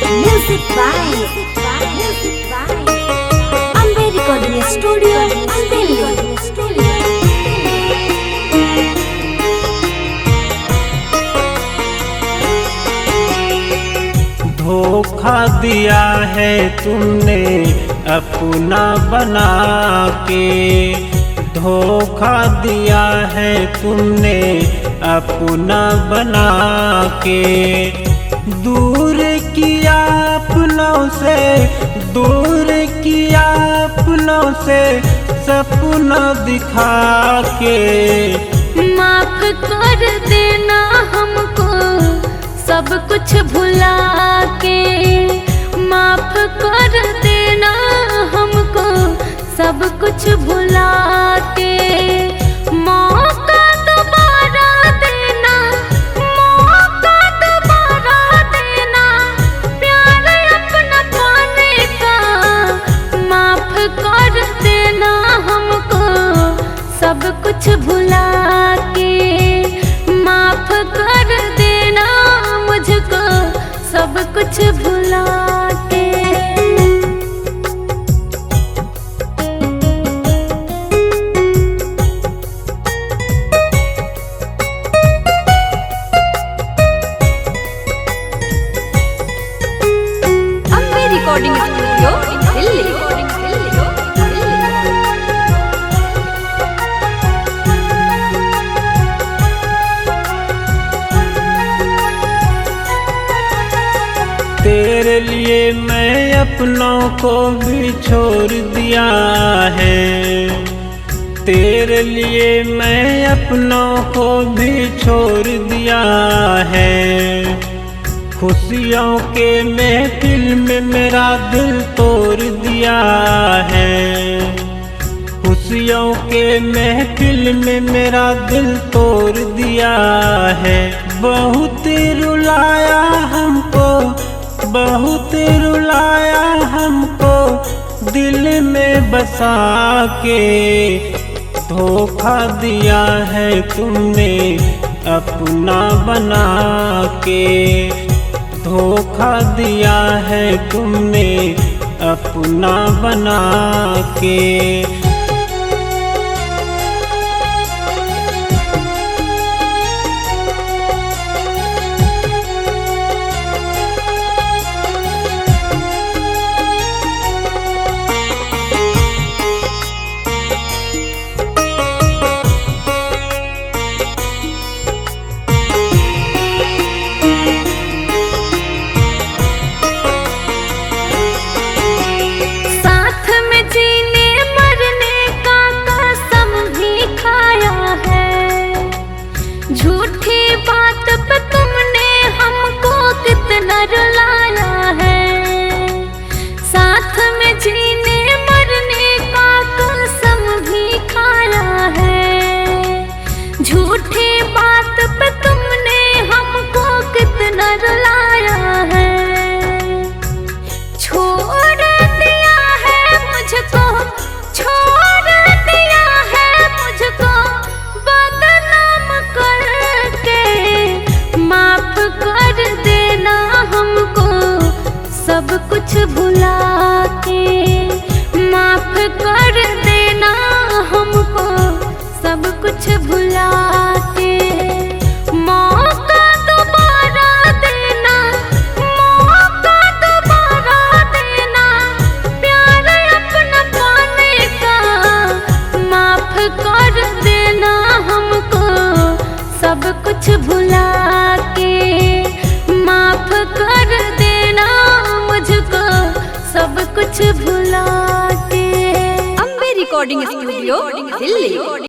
Music by Ambe Recording Studio, Delhi। धोखा दिया है तुमने अपना बना के, धोखा दिया है तुमने अपना बना के। दूर किया अपनों से, दूर किया अपनों से सपना दिखा के। माफ कर देना हमको सब कुछ भुला के, माफ कर देना हमको सब कुछ भुला के। मौका दोबारा देना, मौका दोबारा देना, प्यार अपना पाने का। माफ कर देना हमको सब कुछ भुला के, माफ कर देना मुझको सब कुछ भुला के। Ambe Recording Studio, Delhi। तेरे लिए मैं अपनों को भी छोड़ दिया है, तेरे लिए मैं अपनों को भी छोड़ दिया है। खुशियों के महफिल में मेरा दिल तोड़ दिया है, खुशियों के महफिल में मेरा दिल तोड़ दिया है। बहुत रुलाया हमको, बहुत रुलाया हमको दिल में बसा के। धोखा दिया है तुमने अपना बना के, धोखा दिया है तुमने अपना बना के। झूठी बात पे तुमने हमको कितना रुलाया है, साथ में जीने मरने का कसम भी खाया है। झूठी बात पे तुमने हमको कितना रुलाया है। छोड़ दिया है मुझको, छोड़ दिया है मुझको बदनाम करके। माफ कर देना हमको सब कुछ भुला के, माफ कर देना हमको सब कुछ भुला के। मौका दोबारा देना, मौका दोबारा देना, प्यार अपना पाने का। माफ कर देना हमको सब कुछ भुला के, माफ कर देना मुझको सब कुछ भुला के। Ambe Recording Studio, Delhi।